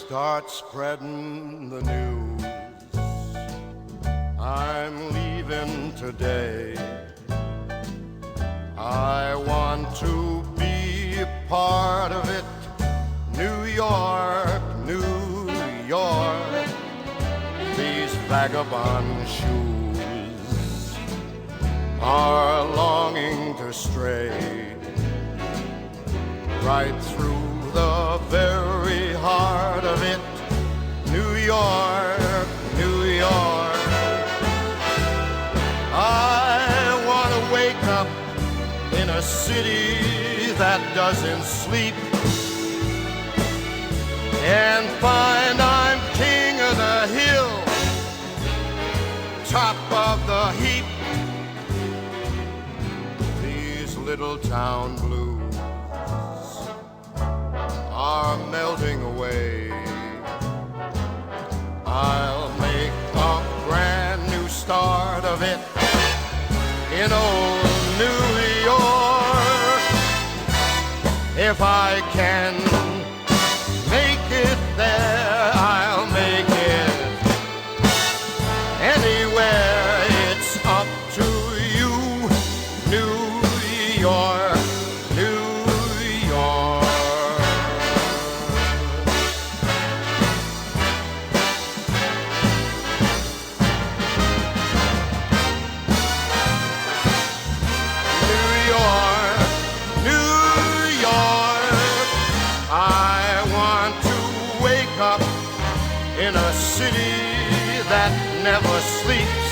Start spreading the news. I'm leaving today. I want to be a part of it. New York, New York. These vagabond shoes are longing to stray right through the very heart of it. New York, New York. I want to wake up in a city that doesn't sleep and find I'm king of the hill, top of the heap. These little town blues are melting away. I'll make a brand new start of it in old New York. If I can make it there, I'll make it anywhere. It's up to you, New York, New York. In a city that never sleeps